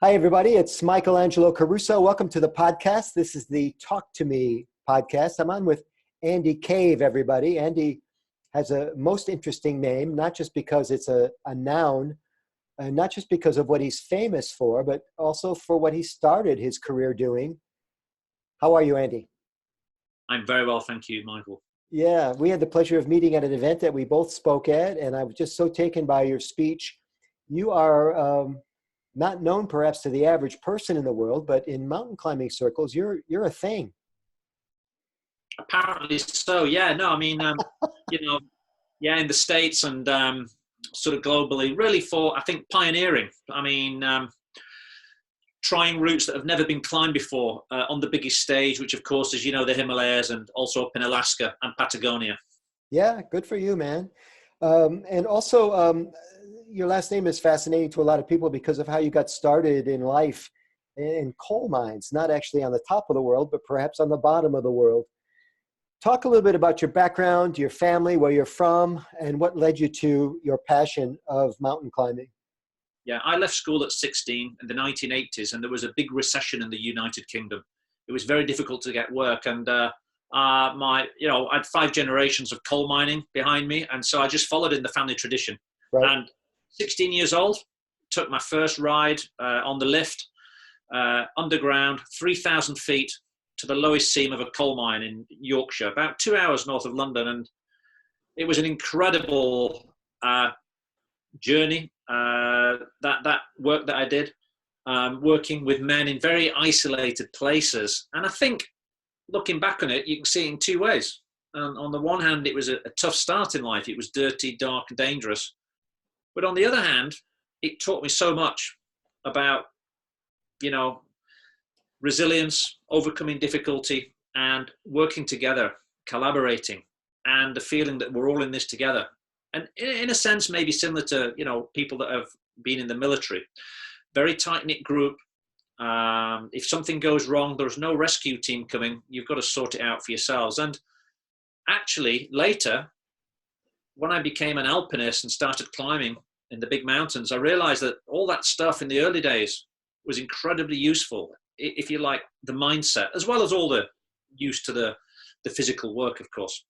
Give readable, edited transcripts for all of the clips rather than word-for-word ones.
Hi, everybody. It's Michael Angelo Caruso. Welcome to the podcast. This is the Talk to Me podcast. I'm on with Andy Cave, everybody. Andy has a most interesting name, not just because it's a noun, and not just because of what he's famous for, but also for what he started his career doing. How are you, Andy? I'm very well, thank you, Michael. Yeah, we had the pleasure of meeting at an event that we both spoke at, and I was just so taken by your speech. You are not known perhaps to the average person in the world, but in mountain climbing circles, you're a thing. Apparently so. Yeah. No, I mean, in the States and sort of globally, really for, I think, pioneering. I mean, trying routes that have never been climbed before on the biggest stage, which of course is, the Himalayas, and also up in Alaska and Patagonia. Yeah, good for you, man. And also, your last name is fascinating to a lot of people because of how you got started in life in coal mines, not actually on the top of the world, but perhaps on the bottom of the world. Talk a little bit about your background, your family, where you're from, and what led you to your passion of mountain climbing. Yeah, I left school at 16 in the 1980s, and there was a big recession in the United Kingdom. It was very difficult to get work, and I had 5 generations of coal mining behind me, and so I just followed in the family tradition. Right. And 16 years old, took my first ride on the lift, underground, 3,000 feet to the lowest seam of a coal mine in Yorkshire, about 2 hours north of London. And it was an incredible journey, that work that I did, working with men in very isolated places. And I think, looking back on it, you can see it in 2 ways. On the one hand, it was a tough start in life. It was dirty, dark, and dangerous. But on the other hand, it taught me so much about, resilience, overcoming difficulty, and working together, collaborating, and the feeling that we're all in this together. And in a sense, maybe similar to, people that have been in the military. Very tight-knit group. If something goes wrong, there's no rescue team coming. You've got to sort it out for yourselves. And actually, later, when I became an alpinist and started climbing in the big mountains, I realized that all that stuff in the early days was incredibly useful, if you like, the mindset, as well as all the use to the physical work, of course.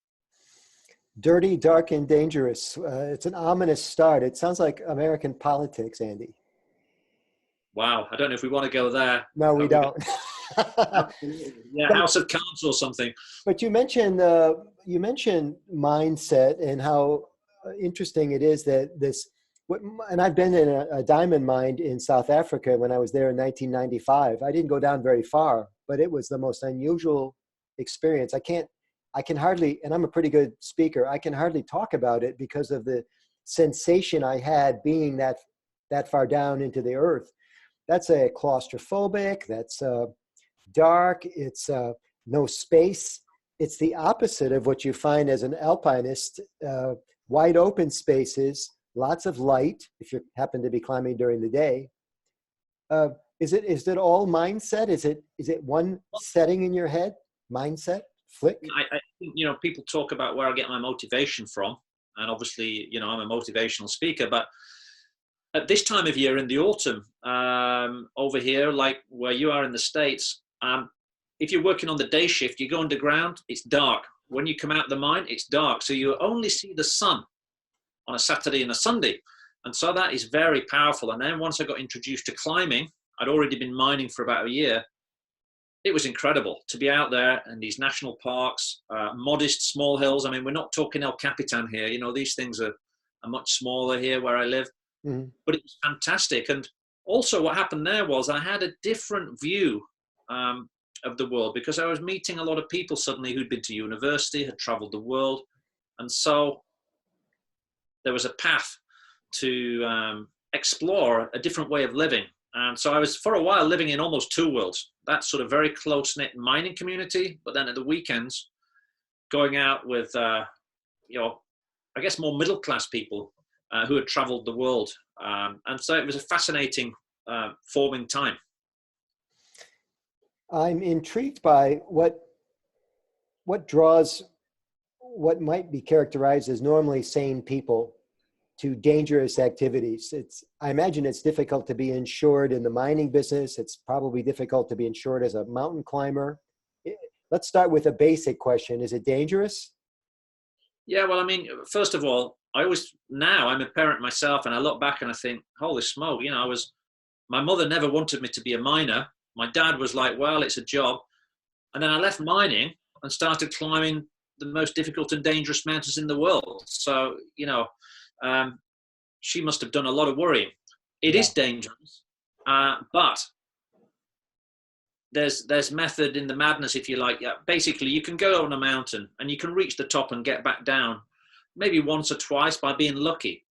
Dirty, dark, and dangerous. It's an ominous start. It sounds like American politics, Andy. Wow, I don't know if we want to go there. No, we don't. Yeah, House of Cards or something. But you mentioned mindset and how interesting it is that and I've been in a diamond mine in South Africa when I was there in 1995. I didn't go down very far, but it was the most unusual experience. I can hardly, and I'm a pretty good speaker, I can hardly talk about it because of the sensation I had being that far down into the earth. That's a claustrophobic, that's dark, it's no space. It's the opposite of what you find as an alpinist, wide open spaces, lots of light, if you happen to be climbing during the day. Is it all mindset? Is it one setting in your head? Mindset? Flick? I think, people talk about where I get my motivation from. And obviously, I'm a motivational speaker, but at this time of year in the autumn, over here, like where you are in the States, if you're working on the day shift, you go underground, it's dark. When you come out of the mine, it's dark. So you only see the sun on a Saturday and a Sunday. And so that is very powerful. And then once I got introduced to climbing, I'd already been mining for about a year. It was incredible to be out there in these national parks, modest, small hills. I mean, we're not talking El Capitan here. These things are much smaller here where I live. Mm-hmm. But it was fantastic. And also what happened there was I had a different view of the world because I was meeting a lot of people suddenly who'd been to university, had traveled the world. And so there was a path to explore a different way of living. And so I was, for a while, living in almost 2 worlds. That sort of very close-knit mining community, but then at the weekends, going out with, I guess more middle-class people who had traveled the world. And so it was a fascinating forming time. I'm intrigued by what draws what might be characterized as normally sane people to dangerous activities. I imagine it's difficult to be insured in the mining business. It's probably difficult to be insured as a mountain climber. Let's start with a basic question. Is it dangerous? Yeah, well, I mean, first of all, now I'm a parent myself, and I look back and I think, holy smoke, my mother never wanted me to be a miner. My dad was like, well, it's a job. And then I left mining and started climbing the most difficult and dangerous mountains in the world. So, she must have done a lot of worrying. It is dangerous, but there's method in the madness, if you like. Yeah, basically, you can go on a mountain and you can reach the top and get back down, maybe once or twice by being lucky.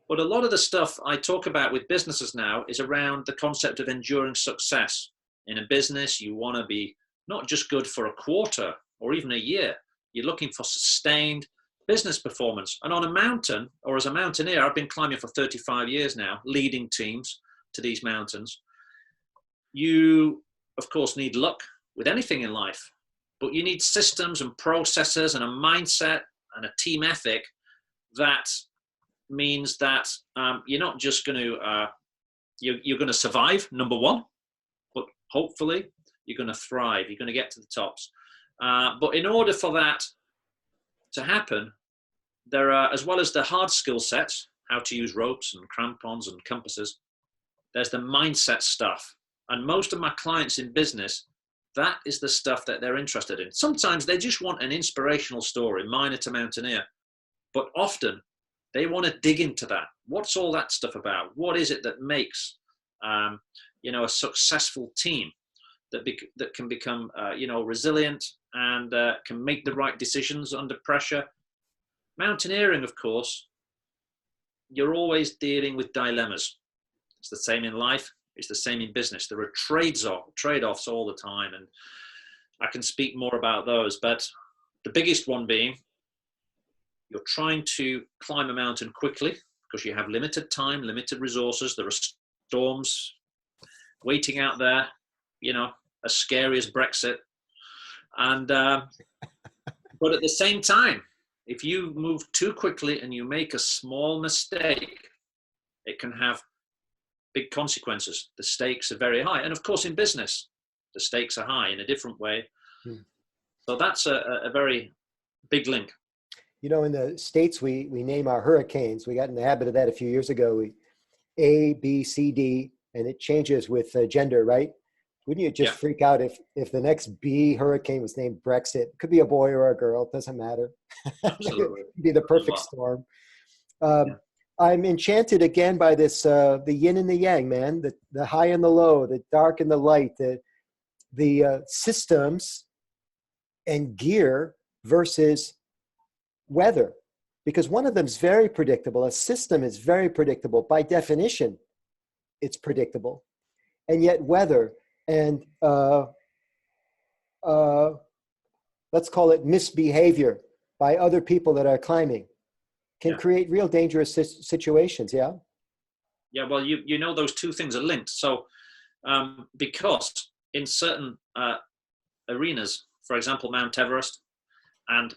But a lot of the stuff I talk about with businesses now is around the concept of enduring success. In a business, you want to be not just good for a quarter or even a year. You're looking for sustained business performance. And on a mountain, or as a mountaineer, I've been climbing for 35 years now, leading teams to these mountains. You, of course, need luck with anything in life, but you need systems and processes and a mindset and a team ethic that means that you're not just going to, you're going to survive, number one, but hopefully you're going to thrive. You're going to get to the tops. But in order for that to happen, there are, as well as the hard skill sets, how to use ropes and crampons and compasses, there's the mindset stuff. And most of my clients in business, that is the stuff that they're interested in. Sometimes they just want an inspirational story, miner to mountaineer. But often they want to dig into that. What's all that stuff about? What is it that makes, a successful team that can become, resilient and can make the right decisions under pressure? Mountaineering, of course, you're always dealing with dilemmas. It's the same in life. It's the same in business. There are trade-offs all the time, and I can speak more about those. But the biggest one being, you're trying to climb a mountain quickly because you have limited time, limited resources. There are storms waiting out there, as scary as Brexit. And but at the same time, if you move too quickly and you make a small mistake, it can have big consequences. The stakes are very high. And of course, in business, the stakes are high in a different way. So that's a very big link. In the States, we name our hurricanes. We got in the habit of that a few years ago. We A, B, C, D, and it changes with gender, right? Wouldn't you just freak out if the next B hurricane was named Brexit? It could be a boy or a girl. It doesn't matter. Absolutely. It could be the perfect storm. I'm enchanted again by this, the yin and the yang, man, the high and the low, the dark and the light, the systems and gear versus weather. Because one of them is very predictable. A system is very predictable. By definition, it's predictable. And yet weather and let's call it misbehavior by other people that are climbing can create real dangerous situations. Yeah. Well, those two things are linked. So because in certain arenas, for example, Mount Everest and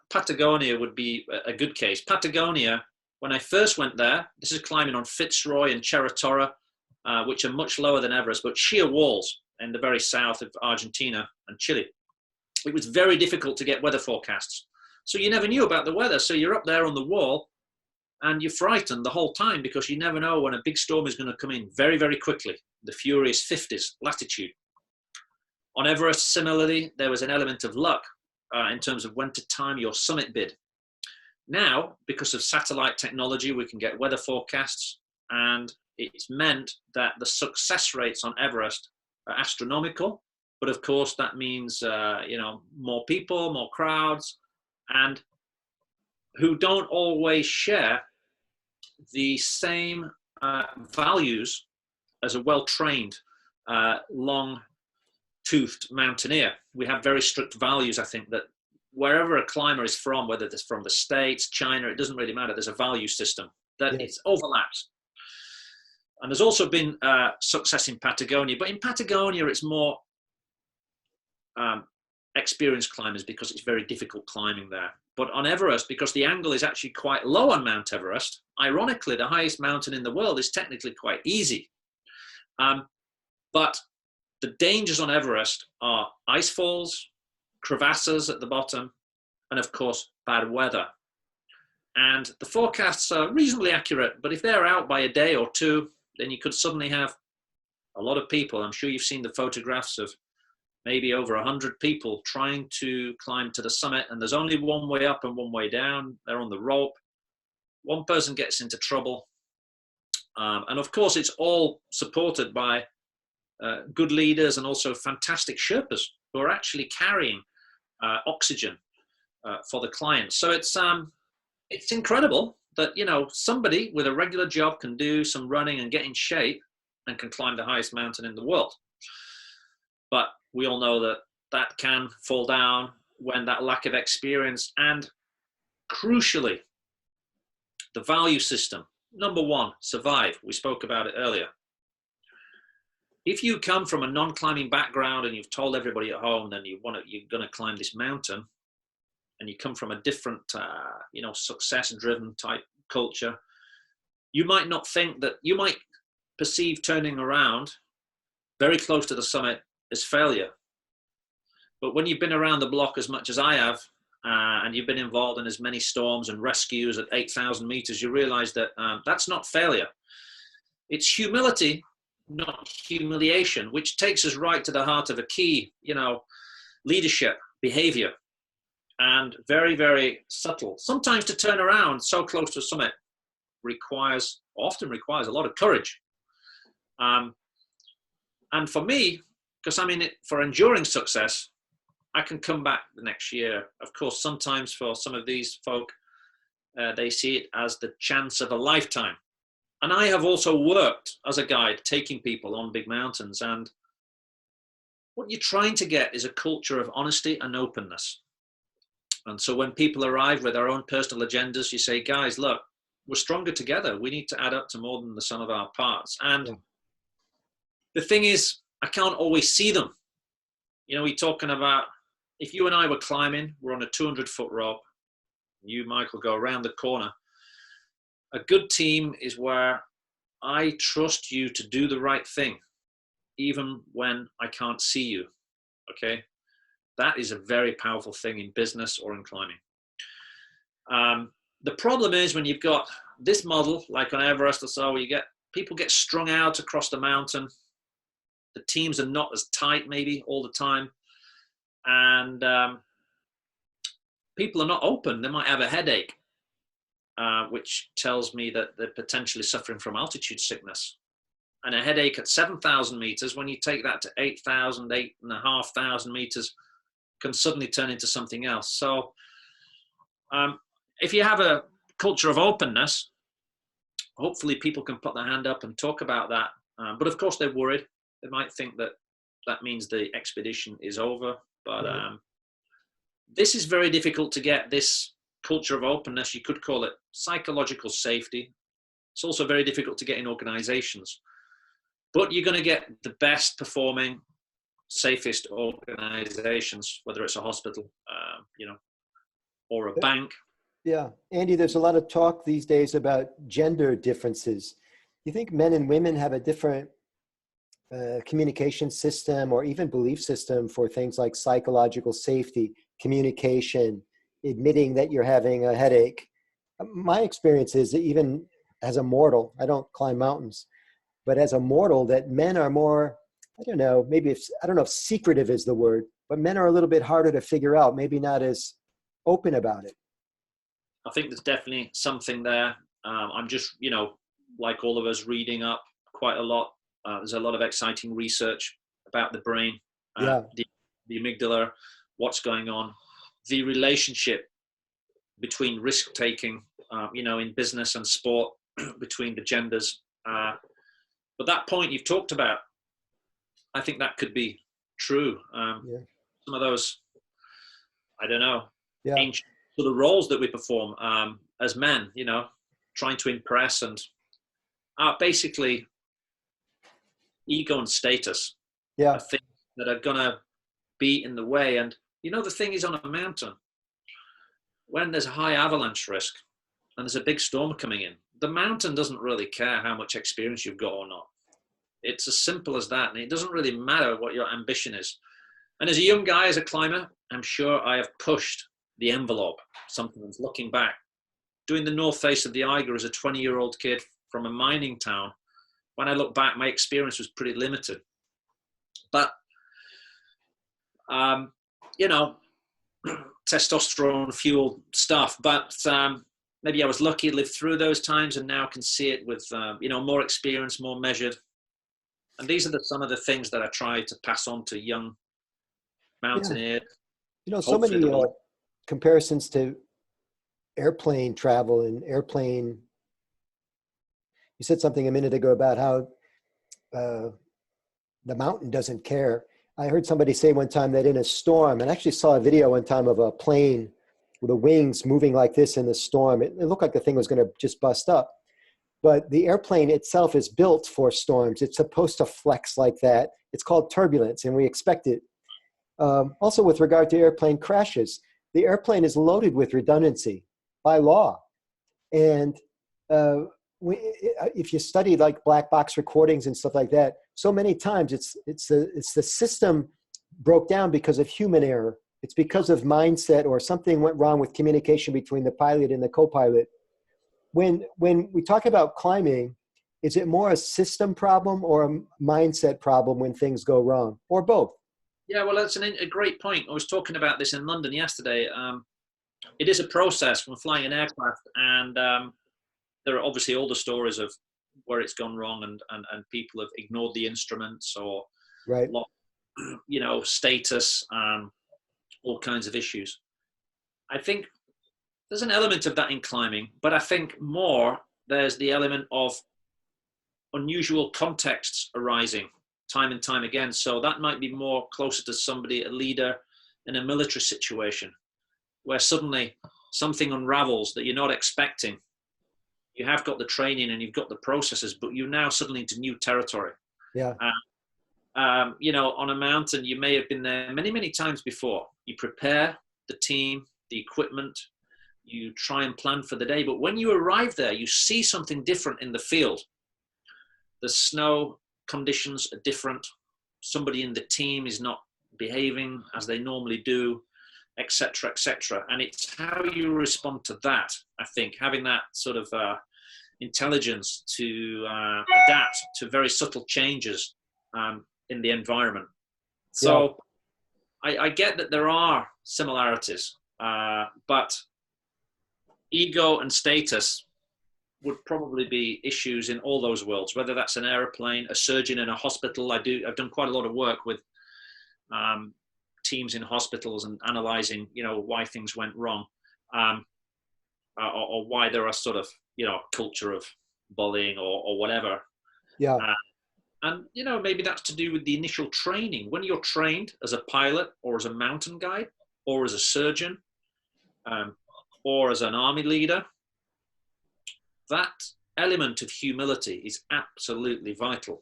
Patagonia would be a good case. Patagonia, when I first went there, this is climbing on Fitzroy and Cerro Torre, which are much lower than Everest, but sheer walls in the very south of Argentina and Chile. It was very difficult to get weather forecasts. So you never knew about the weather. So you're up there on the wall and you're frightened the whole time because you never know when a big storm is going to come in very, very quickly. The furious 50s latitude. On Everest, similarly, there was an element of luck in terms of when to time your summit bid. Now, because of satellite technology, we can get weather forecasts, and it's meant that the success rates on Everest are astronomical. But of course, that means, more people, more crowds, and who don't always share the same values as a well-trained, long-toothed mountaineer. We have very strict values, I think, that wherever a climber is from, whether it's from the States, China, it doesn't really matter. There's a value system that it overlaps. And there's also been success in Patagonia, but in Patagonia, it's more experienced climbers because it's very difficult climbing there. But on Everest, because the angle is actually quite low on Mount Everest, ironically, the highest mountain in the world is technically quite easy. But the dangers on Everest are ice falls, crevasses at the bottom, and of course, bad weather. And the forecasts are reasonably accurate, but if they're out by a day or two, then you could suddenly have a lot of people. I'm sure you've seen the photographs of maybe over 100 people trying to climb to the summit, and there's only one way up and one way down. They're on the rope. One person gets into trouble. And of course, it's all supported by good leaders and also fantastic Sherpas who are actually carrying oxygen for the clients. So it's incredible that, you know, somebody with a regular job can do some running and get in shape and can climb the highest mountain in the world. But we all know that that can fall down when that lack of experience and, crucially, the value system. Number one, survive. We spoke about it earlier. If you come from a non-climbing background and you've told everybody at home that you're going to climb this mountain, and you come from a different, success-driven type culture, you might not think that, you might perceive turning around very close to the summit as failure. But when you've been around the block as much as I have, and you've been involved in as many storms and rescues at 8,000 meters, you realize that that's not failure. It's humility, not humiliation, which takes us right to the heart of a key, leadership, behavior, and very, very subtle. Sometimes to turn around so close to a summit often requires a lot of courage. And for me, because I'm in it for enduring success, I can come back the next year. Of course, sometimes for some of these folk, they see it as the chance of a lifetime. And I have also worked as a guide, taking people on big mountains. And what you're trying to get is a culture of honesty and openness. And so when people arrive with their own personal agendas, you say, guys, look, we're stronger together. We need to add up to more than the sum of our parts. And the thing is, I can't always see them. We're talking about, if you and I were climbing, we're on a 200-foot rope. You, Michael, go around the corner. A good team is where I trust you to do the right thing, even when I can't see you, okay? That is a very powerful thing in business or in climbing. The problem is when you've got this model, like on Everest or so, where people get strung out across the mountain. The teams are not as tight maybe all the time. And people are not open. They might have a headache, which tells me that they're potentially suffering from altitude sickness. And a headache at 7,000 meters, when you take that to 8,000, 8,500 meters, can suddenly turn into something else. So if you have a culture of openness, hopefully people can put their hand up and talk about that. But of course, they're worried. They might think that means the expedition is over. But this is very difficult to get, this culture of openness. You could call it psychological safety. It's also very difficult to get in organizations. But you're going to get the best performing, safest organizations, whether it's a hospital, or a bank. Yeah. Andy, there's a lot of talk these days about gender differences. You think men and women have a different communication system or even belief system for things like psychological safety, communication, admitting that you're having a headache? My experience is that even as a mortal, I don't climb mountains, but as a mortal, that men are more, I don't know if secretive is the word, but men are a little bit harder to figure out, maybe not as open about it. I think there's definitely something there. I'm just, like all of us, reading up quite a lot. There's a lot of exciting research about the brain, the amygdala, what's going on, the relationship between risk-taking, in business and sport, between the genders. But that point you've talked about, I think that could be true. Some of those, I don't know, ancient sort of roles that we perform as men, trying to impress, and are basically ego and status, are things that are going to be in the way. And you know, the thing is, on a mountain, when there's a high avalanche risk and there's a big storm coming in, the mountain doesn't really care how much experience you've got or not. It's as simple as that. And it doesn't really matter what your ambition is. And as a young guy, as a climber, I'm sure I have pushed the envelope. Sometimes looking back, doing the north face of the Eiger as a 20-year-old kid from a mining town, when I look back, my experience was pretty limited. But, you know, testosterone fueled stuff. But maybe I was lucky to live through those times and now can see it with, you know, more experience, more measured. And these are some of the things that I try to pass on to young mountaineers. You know, so many comparisons to airplane travel and airplane. You said something a minute ago about how the mountain doesn't care. I heard somebody say one time that in a storm, and I actually saw a video one time of a plane with the wings moving like this in the storm. It looked like the thing was going to just bust up. But the airplane itself is built for storms. It's supposed to flex like that. It's called turbulence, and we expect it. Also, with regard to airplane crashes, the airplane is loaded with redundancy by law. And if you study like black box recordings and stuff like that, so many times it's the system broke down because of human error. It's because of mindset or something went wrong with communication between the pilot and the co-pilot. When we talk about climbing, is it more a system problem or a mindset problem when things go wrong, or both? Yeah, well, that's a great point. I was talking about this in London yesterday. It is a process when flying an aircraft, and there are obviously all the stories of where it's gone wrong and people have ignored the instruments or, right, you know, status, all kinds of issues. I think there's an element of that in climbing, but I think more there's the element of unusual contexts arising time and time again. So that might be more closer to somebody, a leader in a military situation, where suddenly something unravels that you're not expecting. You have got the training and you've got the processes, but you're now suddenly into new territory. Yeah. You know, on a mountain, you may have been there many, many times before. You prepare the team, the equipment, you try and plan for the day. But when you arrive there, you see something different in the field. The snow conditions are different. Somebody in the team is not behaving as they normally do, etc., etc. And it's how you respond to that, I think, having that sort of intelligence to adapt to very subtle changes in the environment. So yeah. I get that there are similarities, but ego and status would probably be issues in all those worlds, whether that's an airplane, a surgeon in a hospital. I've done quite a lot of work with teams in hospitals and analyzing, you know, why things went wrong, or why there are sort of, you know, culture of bullying or whatever. Yeah. And, you know, maybe that's to do with the initial training. When you're trained as a pilot or as a mountain guide or as a surgeon or as an army leader, that element of humility is absolutely vital.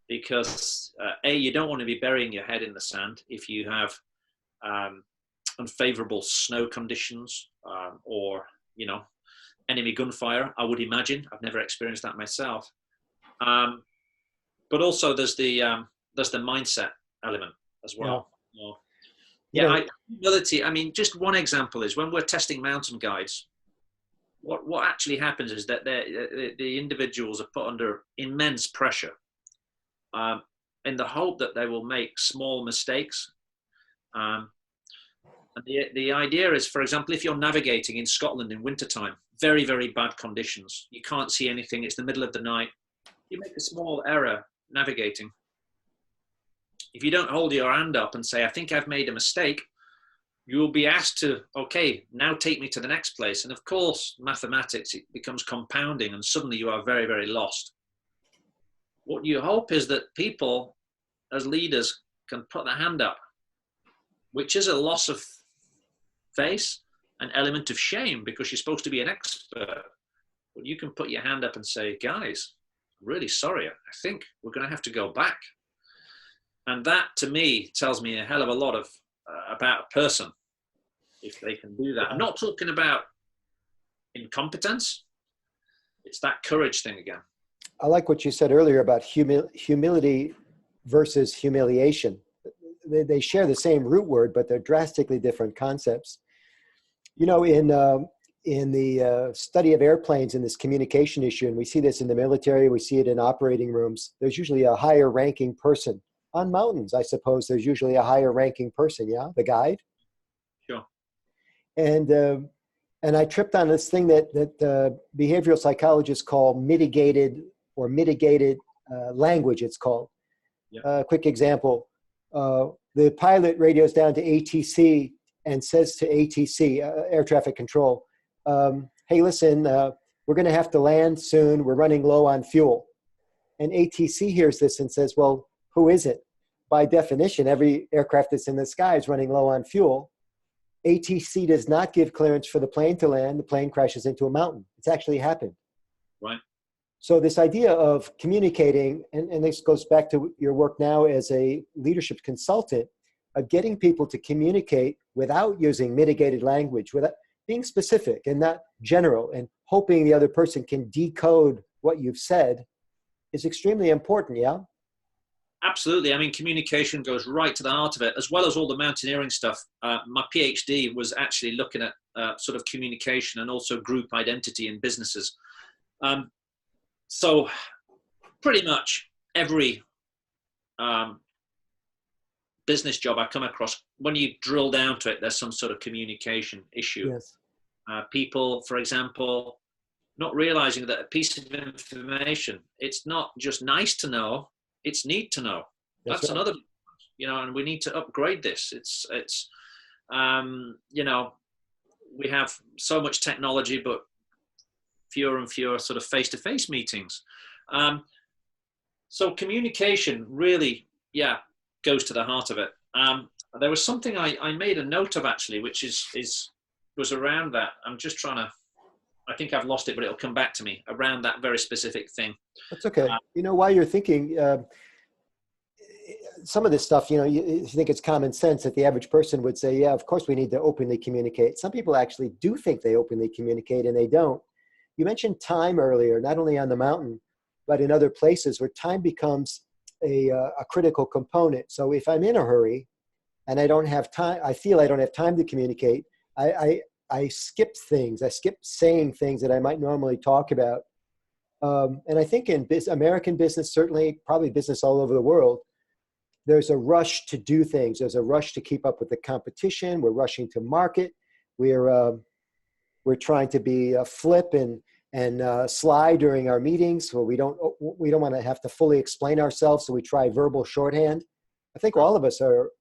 Because you don't want to be burying your head in the sand if you have unfavorable snow conditions or, you know, enemy gunfire, I would imagine. I've never experienced that myself. But also there's the mindset element as well. Humility. I mean, just one example is when we're testing mountain guides, what actually happens is that the individuals are put under immense pressure in the hope that they will make small mistakes. And the idea is, for example, if you're navigating in Scotland in wintertime, very, very bad conditions, you can't see anything, it's the middle of the night, you make a small error navigating. If you don't hold your hand up and say, I think I've made a mistake, you will be asked to, okay, now take me to the next place. And of course, mathematics, it becomes compounding and suddenly you are very, very lost. What you hope is that people as leaders can put their hand up, which is a loss of face, an element of shame because you're supposed to be an expert. But you can put your hand up and say, guys, I'm really sorry. I think we're going to have to go back. And that to me tells me a hell of a lot of about a person if they can do that. I'm not talking about incompetence. It's that courage thing again. I like what you said earlier about humility versus humiliation. They share the same root word, but they're drastically different concepts. You know, in the study of airplanes and this communication issue, and we see this in the military, we see it in operating rooms, there's usually a higher ranking person. On mountains, I suppose there's usually a higher ranking person, yeah? The guide. Sure. And I tripped on this thing that behavioral psychologists call mitigated language, it's called. Yeah. Quick example. The pilot radios down to ATC and says to ATC, air traffic control, hey, listen, we're going to have to land soon. We're running low on fuel. And ATC hears this and says, well, who is it? By definition, every aircraft that's in the sky is running low on fuel. ATC does not give clearance for the plane to land. The plane crashes into a mountain. It's actually happened. Right. So this idea of communicating, and this goes back to your work now as a leadership consultant, of getting people to communicate without using mitigated language, without being specific and not general, and hoping the other person can decode what you've said is extremely important, yeah? Absolutely. I mean, communication goes right to the heart of it, as well as all the mountaineering stuff. My PhD was actually looking at sort of communication and also group identity in businesses. So pretty much every business job I come across, when you drill down to it, there's some sort of communication issue. Yes. People, for example, not realizing that a piece of information, it's not just nice to know, it's need to know. That's right. Another, you know, and we need to upgrade this. It's you know, we have so much technology, but fewer and fewer sort of face-to-face meetings. So communication really, yeah, goes to the heart of it. There was something I made a note of actually, which was around that. I'm just trying to, I think I've lost it, but it'll come back to me around that very specific thing. That's okay. You know, while you're thinking, some of this stuff, you know, you think it's common sense that the average person would say, yeah, of course we need to openly communicate. Some people actually do think they openly communicate and they don't. You mentioned time earlier, not only on the mountain, but in other places where time becomes a critical component. So if I'm in a hurry and I don't have time, I feel I don't have time to communicate, I skip things. I skip saying things that I might normally talk about. And I think in American business, certainly probably business all over the world, there's a rush to do things. There's a rush to keep up with the competition. We're rushing to market. We're trying to be flip and sly during our meetings, so we don't want to have to fully explain ourselves. So we try verbal shorthand. I think all of us are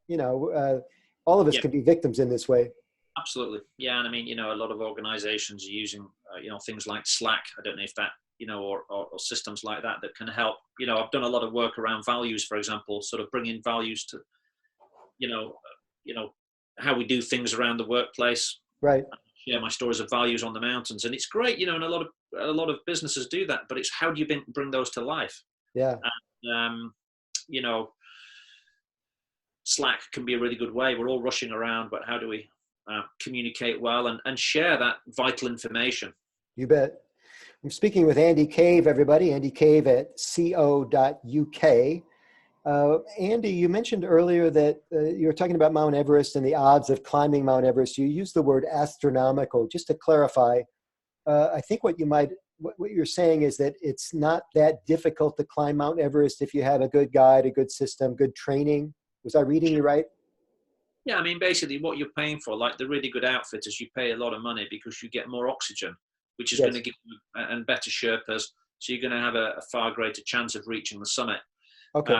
you know, all of us can be victims in this way. Absolutely. Yeah. And I mean, you know, a lot of organizations are using, you know, things like Slack. I don't know if that, you know, or systems like that can help. You know, I've done a lot of work around values, for example, sort of bringing values to, you know, how we do things around the workplace. Right. I share my stories of values on the mountains, and it's great, you know, and a lot of businesses do that, but it's how do you bring those to life? Yeah. And, you know, Slack can be a really good way. We're all rushing around, but how do we communicate well and share that vital information? You bet. I'm speaking with Andy Cave, everybody. Andy Cave at co.uk. Andy, you mentioned earlier that you were talking about Mount Everest and the odds of climbing Mount Everest. You used the word astronomical. Just to clarify, I think what you're saying is that it's not that difficult to climb Mount Everest if you have a good guide, a good system, good training. Was I reading you right? Yeah, I mean, basically what you're paying for, like the really good outfitters, you pay a lot of money because you get more oxygen, which is going to give you, and better Sherpas. So you're going to have a far greater chance of reaching the summit. Okay.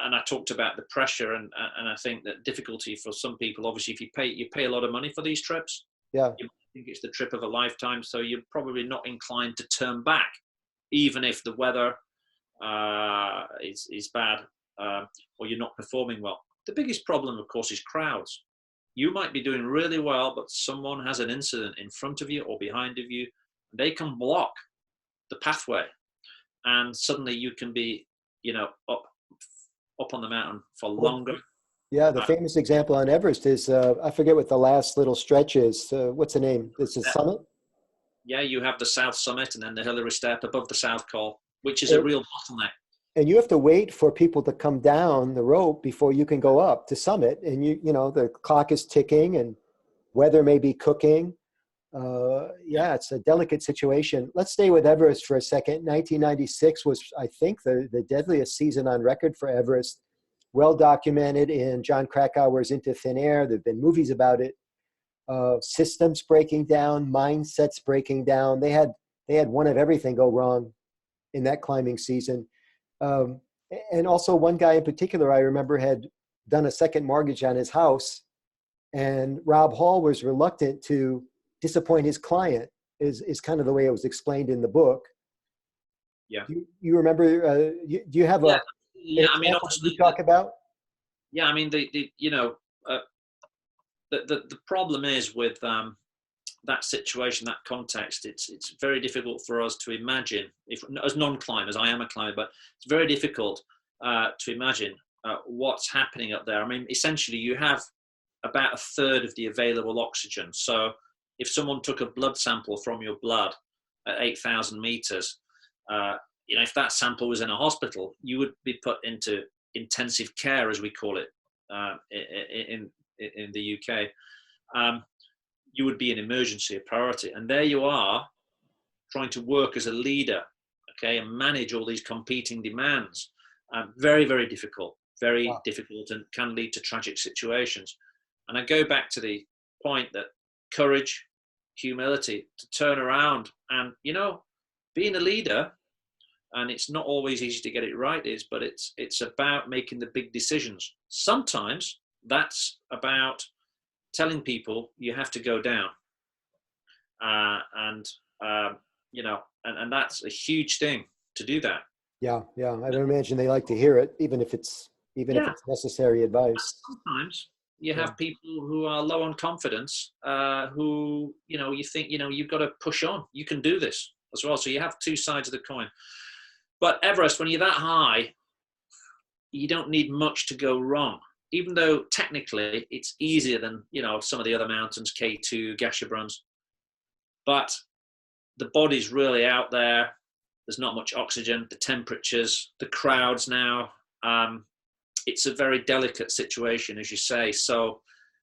And I talked about the pressure and I think that difficulty for some people, obviously, if you pay a lot of money for these trips, yeah, you think it's the trip of a lifetime. So you're probably not inclined to turn back, even if the weather is bad or you're not performing well. The biggest problem, of course, is crowds. You might be doing really well, but someone has an incident in front of you or behind of you. They can block the pathway, and suddenly you can be, you know, up up on the mountain for Well, longer. yeah, the Uh, famous example on Everest is, I forget what the last little stretch is. What's the name? It's a summit. yeah, you have the South Summit and then the Hillary Step above the South Col, which is a And, real bottleneck. and you have to wait for people to come down the rope before you can go up to summit. And you know, the clock is ticking and weather may be cooking. Yeah, Yeah, it's a delicate situation. Let's stay with Everest for a second. 1996 was, I think, the deadliest season on record for Everest. Well documented in John Krakauer's Into Thin Air. There have been movies about it. Systems breaking down, mindsets breaking down. They had one of everything go wrong in that climbing season. Um, and also, one guy in particular I remember had done a second mortgage on his house, and Rob Hall was reluctant to disappoint his client. Is kind of the way it was explained in the book. yeah, You remember? Do you have yeah, an yeah. I mean, example that you obviously, talk about? yeah. I mean, uh, the problem is with that situation, that context. It's very difficult for us to imagine, if as non-climbers, I am a climber, but it's very difficult to imagine what's happening up there. I mean, essentially, you have about a third of the available oxygen. So, if someone took a blood sample from your blood at 8,000 meters, if that sample was in a hospital, you would be put into intensive care, as we call it in the UK. You would be an emergency, a priority, and there you are trying to work as a leader, okay, and manage all these competing demands. Very, very difficult, very Wow. difficult, and can lead to tragic situations. And I go back to the point that courage, humility, to turn around and, being a leader, and it's not always easy to get it right, but it's about making the big decisions. Sometimes that's about telling people you have to go down, and and that's a huge thing to do that. Yeah, yeah. I don't imagine they like to hear it, even if Yeah, it's necessary advice. sometimes you Yeah, have people who are low on confidence, who you think you've got to push on. You can do this as well. So you have two sides of the coin. But Everest, when you're that high, you don't need much to go wrong. Even though technically it's easier than some of the other mountains, K2, Gasherbruns, but the body's really out there. There's not much oxygen, the temperatures, the crowds now. It's a very delicate situation, as you say. So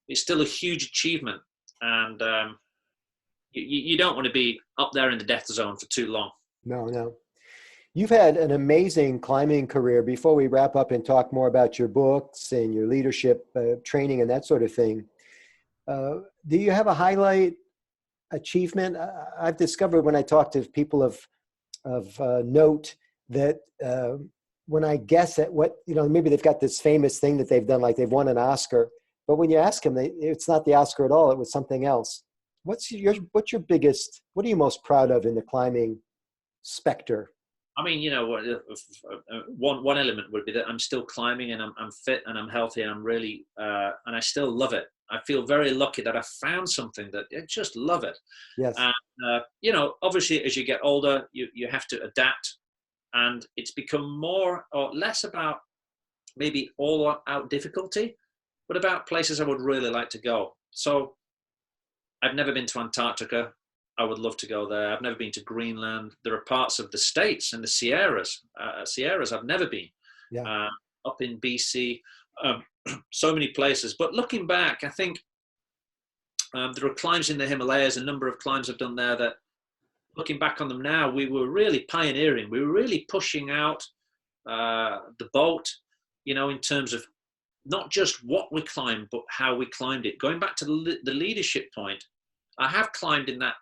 it's still a huge achievement. And you don't want to be up there in the death zone for too long. no, no. You've had an amazing climbing career. Before we wrap up and talk more about your books and your leadership training and that sort of thing, do you have a highlight achievement? I've discovered when I talk to people of note that when I guess at what, maybe they've got this famous thing that they've done, like they've won an Oscar, but when you ask them, it's not the Oscar at all. It was something else. What's your biggest, what are you most proud of in the climbing specter? I mean, one element would be that I'm still climbing and I'm fit and I'm healthy and I'm really and I still love it. I feel very lucky that I found something that I just love it. Yes. And obviously, as you get older, you have to adapt, and it's become more or less about maybe all out difficulty, but about places I would really like to go. So I've never been to Antarctica. I would love to go there. I've never been to Greenland. There are parts of the States and the Sierras. Sierras I've never been. Yeah. Up in BC, so many places. But looking back, I think there are climbs in the Himalayas, a number of climbs I've done there that, looking back on them now, we were really pioneering. We were really pushing out the boat, in terms of not just what we climbed, but how we climbed it. Going back to the leadership point, I have climbed in that,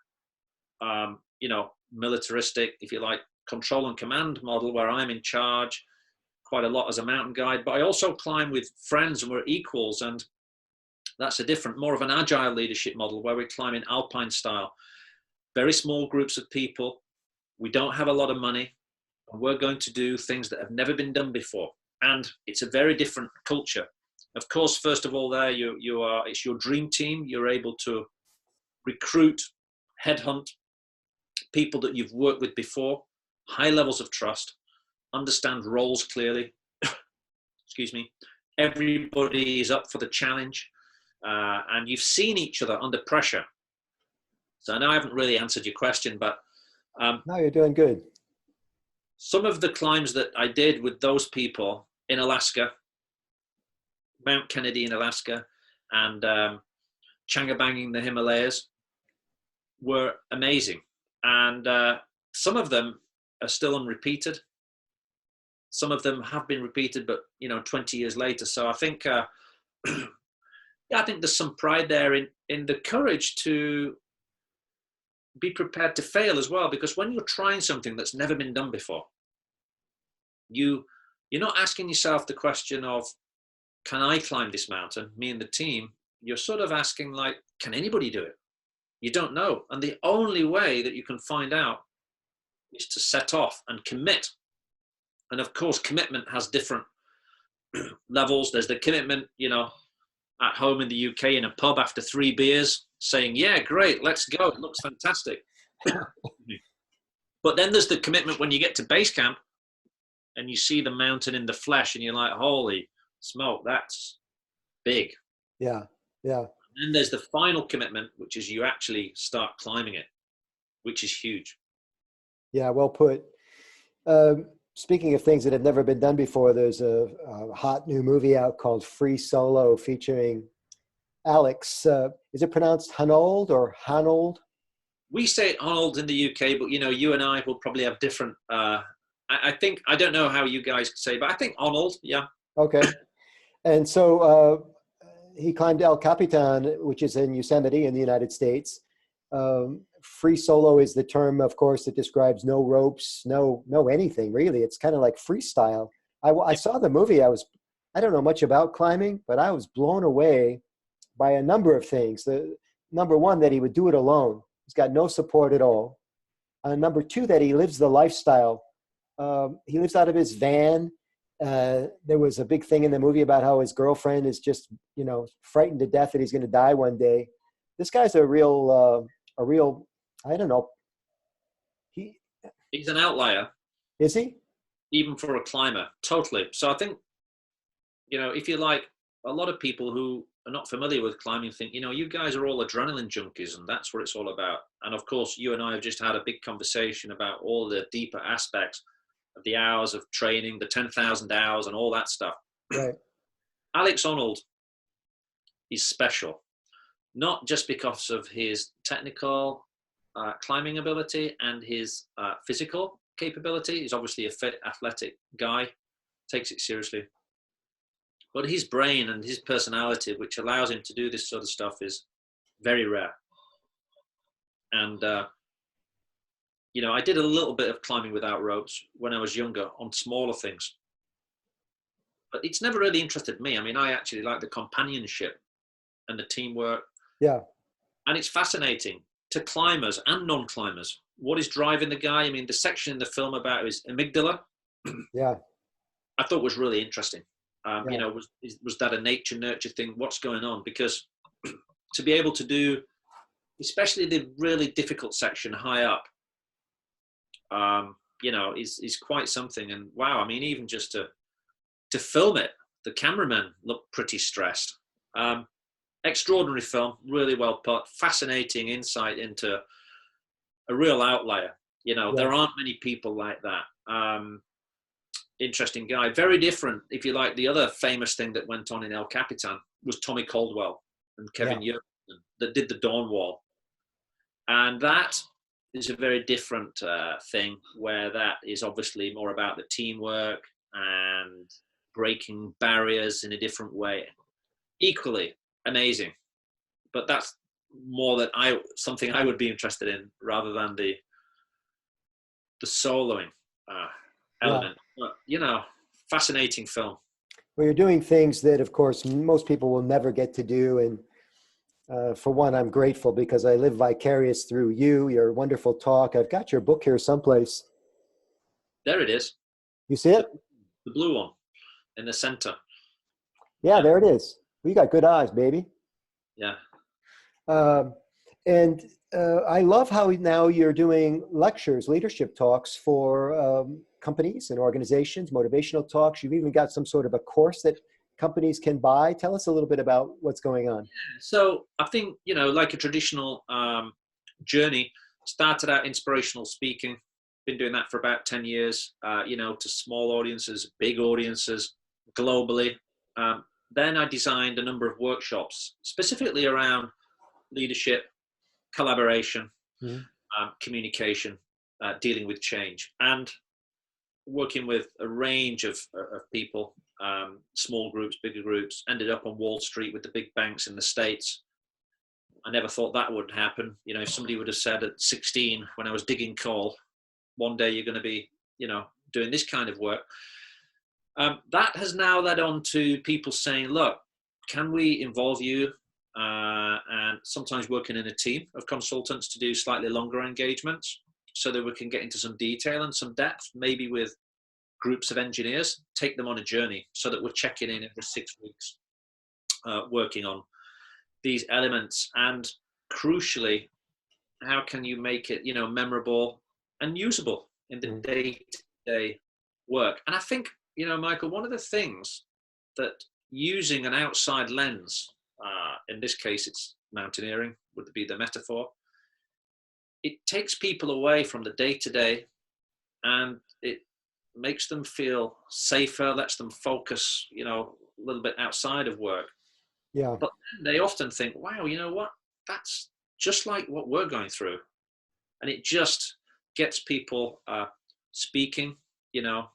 militaristic, if you like, control and command model where I'm in charge quite a lot as a mountain guide, but I also climb with friends and we're equals. And that's a different, more of an agile leadership model where we climb in alpine style, very small groups of people. We don't have a lot of money and we're going to do things that have never been done before. And it's a very different culture. Of course, first of all, there it's your dream team. You're able to recruit, headhunt people that you've worked with before, high levels of trust, understand roles clearly. excuse me, everybody is up for the challenge, and you've seen each other under pressure. So I know I haven't really answered your question, but no, you're doing good. some of the climbs that I did with those people in Alaska, Mount Kennedy in Alaska, and Changabang in the Himalayas, were amazing. And some of them are still unrepeated. Some of them have been repeated, but 20 years later. So I think, yeah, I think there's some pride there in the courage to be prepared to fail as well. Because when you're trying something that's never been done before, you're not asking yourself the question of, can I climb this mountain? Me and the team. You're sort of asking, like, can anybody do it? You don't know. And the only way that you can find out is to set off and commit. And of course, commitment has different levels. There's the commitment, at home in the UK in a pub after 3 beers saying, yeah, great, let's go. It looks fantastic. But then there's the commitment when you get to base camp and you see the mountain in the flesh and you're like, holy smoke, that's big. Yeah. Yeah. And there's the final commitment, which is you actually start climbing it, which is huge. Yeah, well put. Speaking of things that have never been done before, there's a hot new movie out called Free Solo featuring Alex. Is it pronounced Hanold or Hanold? We say Hanold in the UK, but you and I will probably have different. I think I don't know how you guys say, but I think Arnold. Yeah. Okay. And so he climbed El Capitan, which is in Yosemite in the United States. Free solo is the term, of course, that describes no ropes, no anything really. It's kind of like freestyle. I saw the movie. I don't know much about climbing, but I was blown away by a number of things. The number one, that he would do it alone. He's got no support at all. Number two, that he lives the lifestyle. He lives out of his van. There was a big thing in the movie about how his girlfriend is just, frightened to death that he's going to die one day. This guy's a real, I don't know. He's an outlier. Is he? Even for a climber, totally. So I think, if you like, a lot of people who are not familiar with climbing think, you guys are all adrenaline junkies and that's what it's all about. And of course, you and I have just had a big conversation about all the deeper aspects of the hours of training, the 10,000 hours and all that stuff. Right. Alex Arnold is special, not just because of his technical climbing ability and his physical capability. He's obviously a fit, athletic guy, takes it seriously. But his brain and his personality, which allows him to do this sort of stuff, is very rare. And, I did a little bit of climbing without ropes when I was younger on smaller things. But it's never really interested me. I mean, I actually like the companionship and the teamwork. Yeah. And it's fascinating to climbers and non-climbers. What is driving the guy? I mean, the section in the film about his amygdala, Yeah. I thought was really interesting. Yeah. Was that a nature nurture thing? What's going on? Because to be able to do, especially the really difficult section high up, is quite something. And wow, I mean, even just to film it, the cameramen looked pretty stressed. Extraordinary film, really well put, fascinating insight into a real outlier. There aren't many people like that. Interesting guy, very different. If you like, the other famous thing that went on in El Capitan was Tommy Caldwell and Kevin Jurgensen that did the Dawn Wall. And that is a very different thing, where that is obviously more about the teamwork and breaking barriers in a different way. Equally amazing, but that's more that something I would be interested in rather than the soloing element. But fascinating film. Well, you're doing things that, of course, most people will never get to do. And for one, I'm grateful because I live vicarious through you, your wonderful talk. I've got your book here someplace. There it is. You see it? The blue one in the center. Yeah, there it is. Well, you got good eyes, baby. Yeah. And I love how now you're doing lectures, leadership talks for companies and organizations, motivational talks. You've even got some sort of a course that companies can buy. Tell us a little bit about what's going on. So I think, like a traditional journey, started out inspirational speaking, been doing that for about 10 years, to small audiences, big audiences, globally. Then I designed a number of workshops specifically around leadership, collaboration, Mhm. communication, dealing with change, and working with a range of people, small groups, bigger groups. Ended up on Wall Street with the big banks in the States. I never thought that would happen. If somebody would have said at 16 when I was digging coal, one day you're going to be, doing this kind of work. That has now led on to people saying, look, can we involve you? And sometimes working in a team of consultants to do slightly longer engagements so that we can get into some detail and some depth, maybe with groups of engineers, take them on a journey so that we're checking in every 6 weeks, working on these elements. And crucially, how can you make it, memorable and usable in the day-to-day work? And I think, Michael, one of the things that using an outside lens, in this case, it's mountaineering would be the metaphor. It takes people away from the day-to-day, and it makes them feel safer, lets them focus, a little bit outside of work. Yeah. But they often think, wow, you know what? That's just like what we're going through. And it just gets people speaking,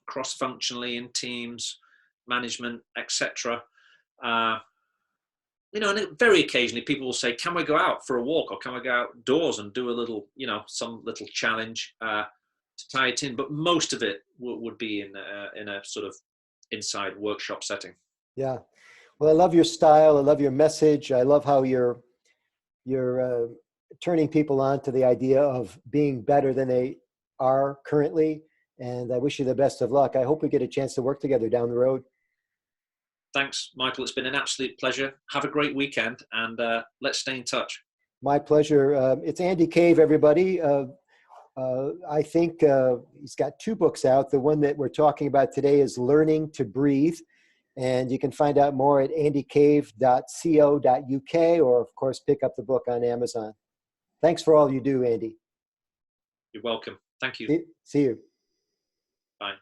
cross-functionally in teams, management, etc. And very occasionally people will say, can we go out for a walk, or can we go outdoors and do a little, some little challenge to tie it in? But most of it would be in a sort of inside workshop setting. Yeah. Well, I love your style. I love your message. I love how you're turning people on to the idea of being better than they are currently. And I wish you the best of luck. I hope we get a chance to work together down the road. Thanks, Michael. It's been an absolute pleasure. Have a great weekend, and let's stay in touch. My pleasure. It's Andy Cave, everybody. I think he's got 2 books out. The one that we're talking about today is Learning to Breathe. And you can find out more at andycave.co.uk, or, of course, pick up the book on Amazon. Thanks for all you do, Andy. You're welcome. Thank you. See you. Bye.